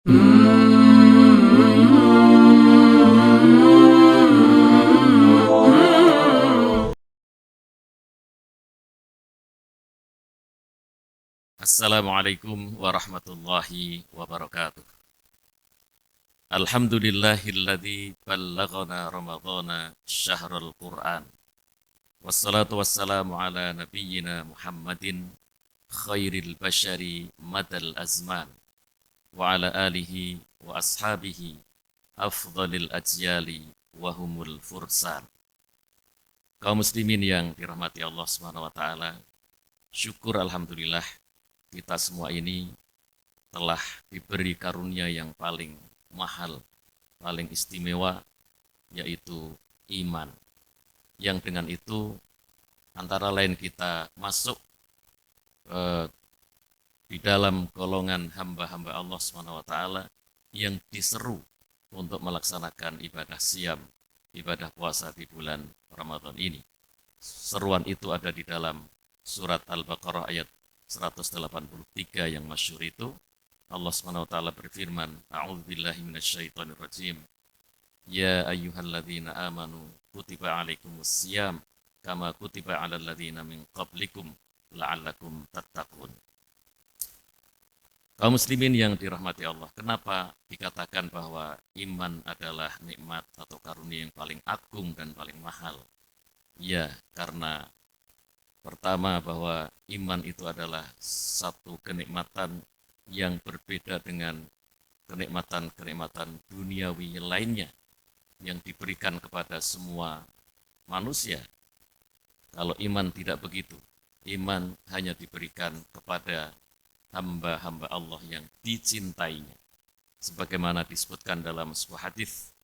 Assalamualaikum warahmatullahi wabarakatuh. Alhamdulillahilladzi ballaghana ramadhana syahrul Qur'an. Wassalatu wassalamu ala nabiyyina Muhammadin khairil bashari madal azman wa ala alihi wa ashabihi afdhalil ajyali wa humul fursan. Kaum muslimin yang dirahmati Allah Subhanahu wa taala, syukur alhamdulillah kita semua ini telah diberi karunia yang paling mahal, paling istimewa, yaitu iman. Yang dengan itu antara lain kita masuk di dalam golongan hamba-hamba Allah SWT yang diseru untuk melaksanakan ibadah siam, ibadah puasa di bulan Ramadan ini. Seruan itu ada di dalam surat Al-Baqarah ayat 183 yang masyhur itu. Allah SWT berfirman, A'udzubillahi minasyaitonirrajim. Ya ayyuhalladzina amanu kutiba alaikumusiyam kama kutiba alal ladzina min qablikum la'allakum tattaqun. Kaum muslimin yang dirahmati Allah, kenapa dikatakan bahwa iman adalah nikmat atau karunia yang paling agung dan paling mahal? Ya, karena pertama bahwa iman itu adalah satu kenikmatan yang berbeda dengan kenikmatan-kenikmatan duniawi lainnya yang diberikan kepada semua manusia. Kalau iman tidak begitu, iman hanya diberikan kepada hamba-hamba Allah yang dicintainya. Sebagaimana disebutkan dalam sebuah hadis,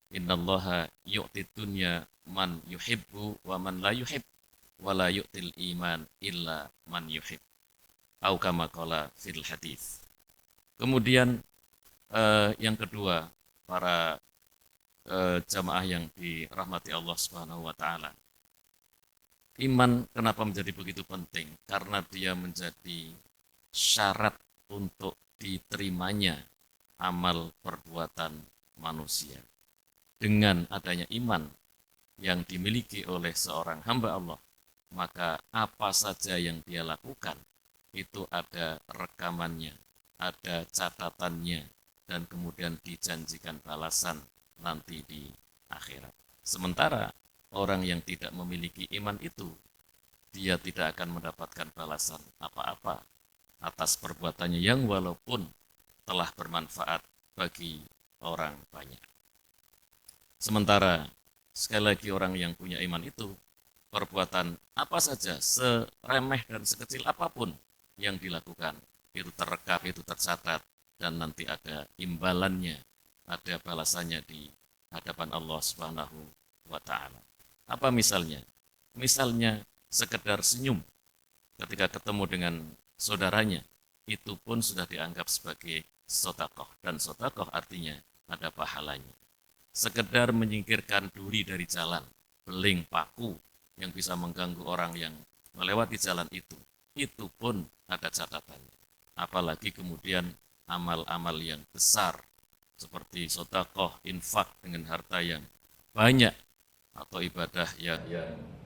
Innallaha yu'tid dunya man yuhibbu wa man la yuhib wala yu'til iman illa man yuhib. Au kama qala fil hadis. Kemudian yang kedua, para jamaah yang dirahmati Allah Subhanahu wa taala. Iman kenapa menjadi begitu penting? Karena dia menjadi syarat untuk diterimanya amal perbuatan manusia. Dengan adanya iman yang dimiliki oleh seorang hamba Allah, maka apa saja yang dia lakukan itu ada rekamannya, ada catatannya, dan kemudian dijanjikan balasan nanti di akhirat. Sementara orang yang tidak memiliki iman itu, dia tidak akan mendapatkan balasan apa-apa atas perbuatannya yang walaupun telah bermanfaat bagi orang banyak. Sementara sekali lagi orang yang punya iman itu, perbuatan apa saja, seremeh dan sekecil apapun yang dilakukan, itu terekam, itu tercatat, dan nanti ada imbalannya, ada balasannya di hadapan Allah Subhanahu wa Ta'ala. Apa misalnya? Misalnya sekedar senyum ketika ketemu dengan saudaranya, itu pun sudah dianggap sebagai sodakoh, dan sodakoh artinya ada pahalanya. Sekedar menyingkirkan duri dari jalan, beling, paku yang bisa mengganggu orang yang melewati jalan itu pun ada catatannya. Apalagi kemudian amal-amal yang besar seperti sodakoh, infak dengan harta yang banyak, atau ibadah yang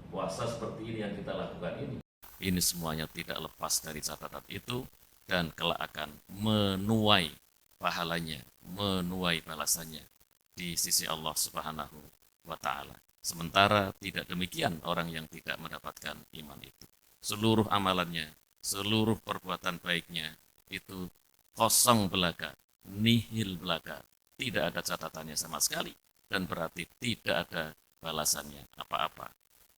puasa seperti ini yang kita lakukan ini semuanya tidak lepas dari catatan itu, dan kelak akan menuai pahalanya, menuai balasannya di sisi Allah Subhanahu wa Ta'ala. Sementara tidak demikian orang yang tidak mendapatkan iman itu. Seluruh amalannya, seluruh perbuatan baiknya itu kosong belaka, nihil belaka, tidak ada catatannya sama sekali, dan berarti tidak ada balasannya apa-apa.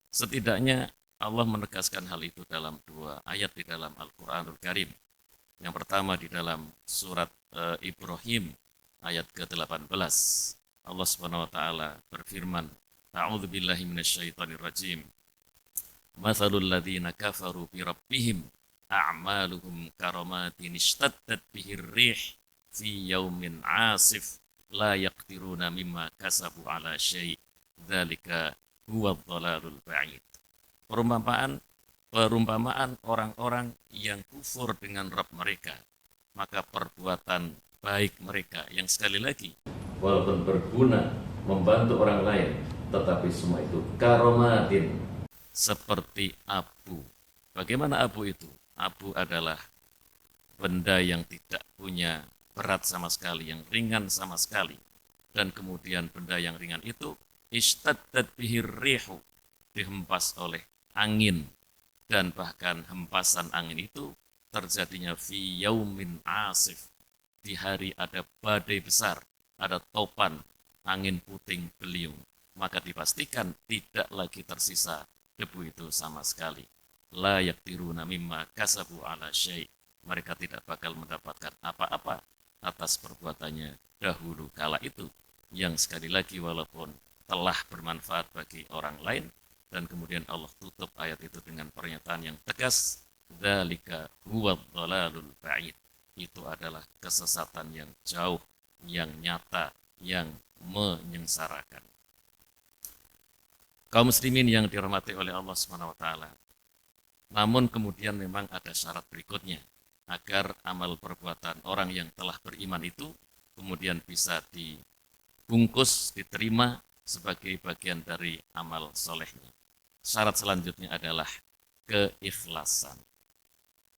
Setidaknya Allah menegaskan hal itu dalam dua ayat di dalam Al-Quranul Karim. Yang pertama di dalam surat Ibrahim ayat ke-18. Allah Subhanahu wa taala berfirman, A'udzu billahi minasyaitonir rajim. Mathalul ladzina kafaru bi rabbihim a'maluhum karamatin ishtaddat bihir rih fi yaumin 'asif la yaqdiruna mimma kasabu ala syai'. Dzalika huwa dhalalul ba'id. Perumpamaan orang-orang yang kufur dengan Rabb mereka, maka perbuatan baik mereka yang sekali lagi walaupun berguna membantu orang lain, tetapi semua itu karomatin, seperti abu. Bagaimana abu itu? Abu adalah benda yang tidak punya berat sama sekali, yang ringan sama sekali. Dan kemudian benda yang ringan itu ishtaddat bihir rihu, dihempas oleh angin, dan bahkan hempasan angin itu terjadinya fi yaumin asif, di hari ada badai besar, ada topan, angin puting beliung, maka dipastikan tidak lagi tersisa debu itu sama sekali. La yaktiruna mimma kasabu ala syai', mereka tidak bakal mendapatkan apa-apa atas perbuatannya dahulu kala itu, yang sekali lagi walaupun telah bermanfaat bagi orang lain. Dan kemudian Allah tutup ayat itu dengan pernyataan yang tegas, dzalika huwad dhalalul ba'id, itu adalah kesesatan yang jauh, yang nyata, yang menyengsarakan. Kaum muslimin yang dirahmati oleh Allah Subhanahu wa taala. Namun kemudian memang ada syarat berikutnya agar amal perbuatan orang yang telah beriman itu kemudian bisa dibungkus, diterima sebagai bagian dari amal solehnya. Syarat selanjutnya adalah keikhlasan.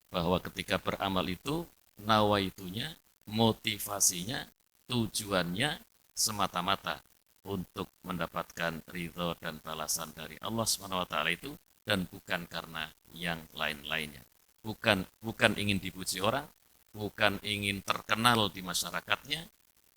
Bahwa ketika beramal itu, nawaitunya, motivasinya, tujuannya semata-mata untuk mendapatkan ridho dan balasan dari Allah SWT itu, dan bukan karena yang lain-lainnya. Bukan ingin dipuji orang, bukan ingin terkenal di masyarakatnya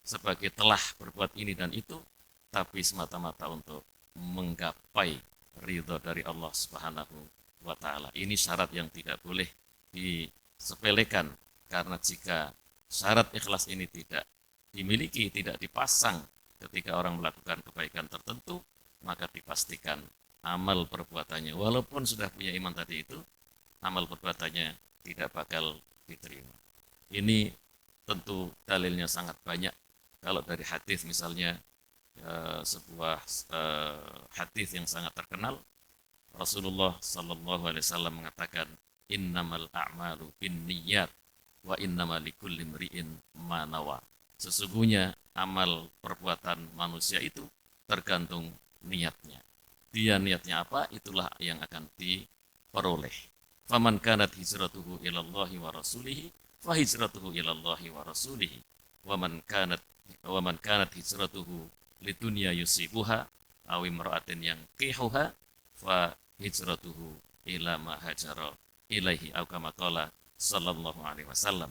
sebagai telah berbuat ini dan itu, tapi semata-mata untuk menggapai ridho dari Allah Subhanahu wa taala. Ini syarat yang tidak boleh disepelekan, karena jika syarat ikhlas ini tidak dimiliki, tidak dipasang ketika orang melakukan kebaikan tertentu, maka dipastikan amal perbuatannya, walaupun sudah punya iman tadi itu, amal perbuatannya tidak bakal diterima. Ini tentu dalilnya sangat banyak. Kalau dari hadis misalnya, sebuah hadis yang sangat terkenal, Rasulullah Sallallahu Alaihi Wasallam mengatakan, innamal a'malu binniyat wa innamal likulli imri'in ma nawa. Sesungguhnya amal perbuatan manusia itu tergantung niatnya. Dia niatnya apa, itulah yang akan diperoleh. Faman kanat hijratuhu ilallahi wa rasulihi fa hijratuhu ilallahi wa rasulihi. Waman kanat hijratuhu lidunya yusibuha aw imra'atin yang kihuha fa hijratuhu ila ma hajara ilaihi aw kama qala sallallahu alaihi wasallam.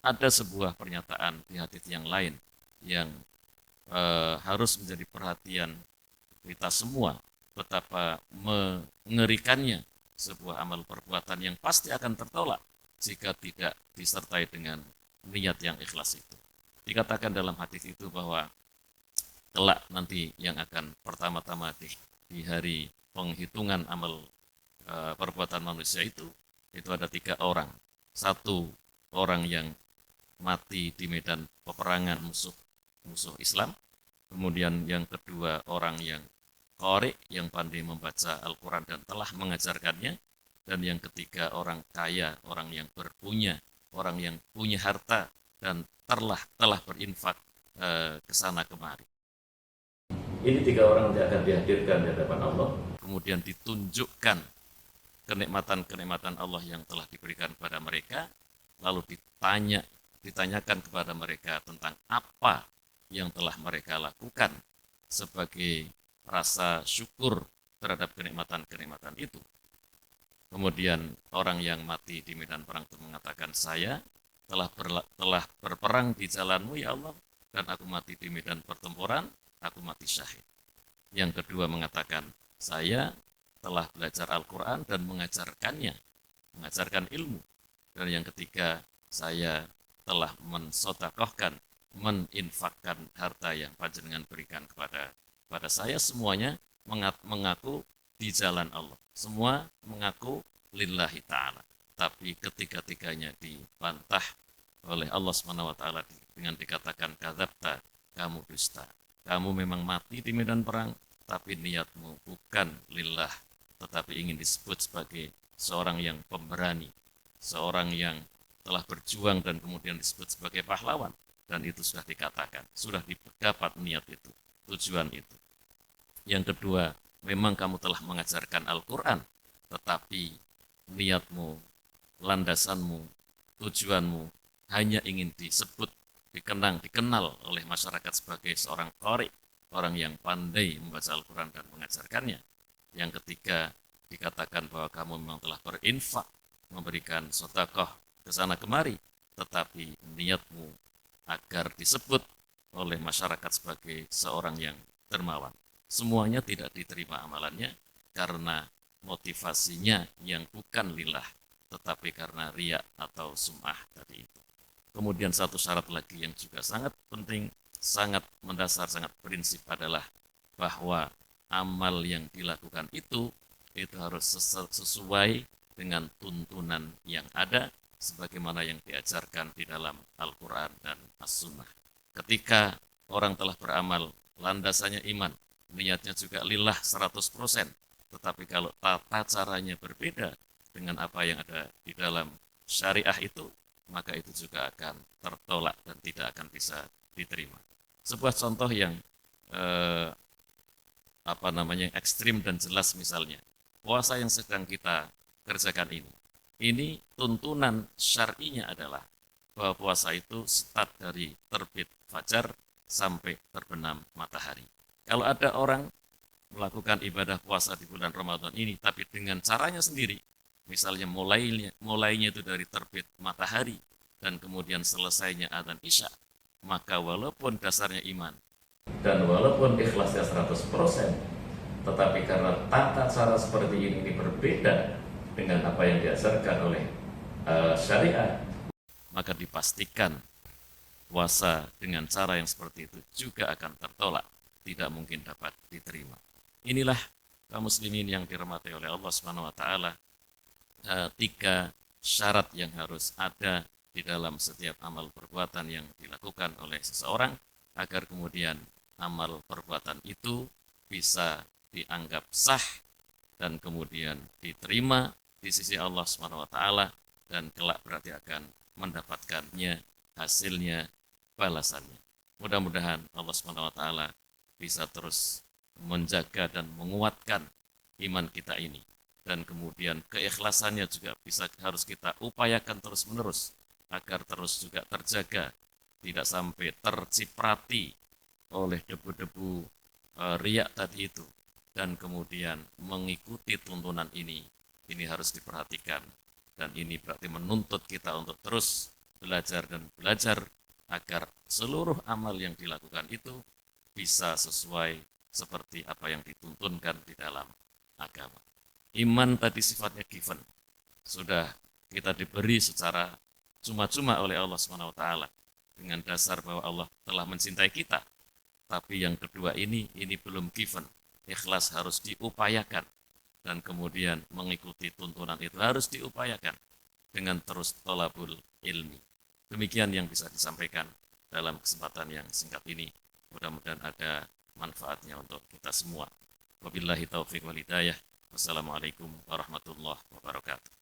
Ada sebuah pernyataan di hadis yang lain yang harus menjadi perhatian kita semua, betapa mengerikannya sebuah amal perbuatan yang pasti akan tertolak jika tidak disertai dengan niat yang ikhlas itu. Dikatakan dalam hadis itu bahwa kelak nanti yang akan pertama-tama di hari penghitungan amal perbuatan manusia itu ada 3 orang. 1 orang yang mati di medan peperangan musuh Islam. Kemudian yang kedua orang yang qari, yang pandai membaca Al-Quran dan telah mengajarkannya. Dan yang ketiga orang kaya, orang yang berpunya, orang yang punya harta dan telah berinfak ke sana kemari. Ini 3 orang yang akan dihadirkan di hadapan Allah. Kemudian ditunjukkan kenikmatan-kenikmatan Allah yang telah diberikan kepada mereka. Lalu ditanyakan kepada mereka tentang apa yang telah mereka lakukan sebagai rasa syukur terhadap kenikmatan-kenikmatan itu. Kemudian orang yang mati di medan perang itu mengatakan, saya telah berperang di jalanmu ya Allah, dan aku mati di medan pertempuran, aku mati syahid. Yang kedua mengatakan, saya telah belajar Al-Quran dan mengajarkan ilmu. Dan yang ketiga, saya telah mensodakohkan, meninfakkan harta yang panjenengan berikan kepada saya. Semuanya mengaku di jalan Allah. Semua mengaku lillahi ta'ala. Tapi ketiga-tiganya dibantah oleh Allah SWT dengan dikatakan, kadzabta, kamu dusta. Kamu memang mati di medan perang, tapi niatmu bukan lillah, tetapi ingin disebut sebagai seorang yang pemberani, seorang yang telah berjuang dan kemudian disebut sebagai pahlawan. dan itu sudah dikatakan, sudah didapat niat itu, tujuan itu. Yang kedua, memang kamu telah mengajarkan Al-Quran, tetapi niatmu, landasanmu, tujuanmu hanya ingin disebut, dikenal oleh masyarakat sebagai seorang qari, orang yang pandai membaca Al-Quran dan mengajarkannya. Yang ketiga, dikatakan bahwa kamu memang telah berinfak, memberikan sedekah ke sana kemari, tetapi niatmu agar disebut oleh masyarakat sebagai seorang yang dermawan. Semuanya tidak diterima amalannya karena motivasinya yang bukan lillah, tetapi karena riya atau sum'ah tadi itu. Kemudian satu syarat lagi yang juga sangat penting, sangat mendasar, sangat prinsip adalah bahwa amal yang dilakukan itu harus sesuai dengan tuntunan yang ada sebagaimana yang diajarkan di dalam Al-Quran dan As-Sunnah. Ketika orang telah beramal, landasannya iman, niatnya juga lillah 100%, tetapi kalau tata caranya berbeda dengan apa yang ada di dalam syariah itu, maka itu juga akan tertolak dan tidak akan bisa diterima. Sebuah contoh yang ekstrim dan jelas misalnya, puasa yang sedang kita kerjakan ini tuntunan syar'inya adalah bahwa puasa itu start dari terbit fajar sampai terbenam matahari. Kalau ada orang melakukan ibadah puasa di bulan Ramadan ini, tapi dengan caranya sendiri, misalnya mulainya itu dari terbit matahari dan kemudian selesainya adzan isya, maka walaupun dasarnya iman dan walaupun ikhlasnya 100%, tetapi karena tata cara seperti ini berbeda dengan apa yang diajarkan oleh syariat, maka dipastikan puasa dengan cara yang seperti itu juga akan tertolak, tidak mungkin dapat diterima. Inilah kaum muslimin yang dirahmati oleh Allah Subhanahu wa taala, 3 syarat yang harus ada di dalam setiap amal perbuatan yang dilakukan oleh seseorang agar kemudian amal perbuatan itu bisa dianggap sah dan kemudian diterima di sisi Allah Subhanahu wa taala dan kelak berarti akan mendapatkannya hasilnya, balasannya. Mudah-mudahan Allah Subhanahu wa taala bisa terus menjaga dan menguatkan iman kita ini, dan kemudian keikhlasannya juga harus kita upayakan terus-menerus agar terus juga terjaga, tidak sampai terciprati oleh debu-debu riak tadi itu, dan kemudian mengikuti tuntunan ini harus diperhatikan, dan ini berarti menuntut kita untuk terus belajar dan belajar agar seluruh amal yang dilakukan itu bisa sesuai seperti apa yang dituntunkan di dalam agama. Iman tadi sifatnya given, sudah kita diberi secara cuma-cuma oleh Allah SWT dengan dasar bahwa Allah telah mencintai kita. Tapi yang kedua ini belum given. Ikhlas harus diupayakan, dan kemudian mengikuti tuntunan itu harus diupayakan dengan terus thalabul ilmi. Demikian yang bisa disampaikan dalam kesempatan yang singkat ini. Mudah-mudahan ada manfaatnya untuk kita semua. Wabillahi taufiq wal hidayah. Wassalamualaikum warahmatullahi wabarakatuh.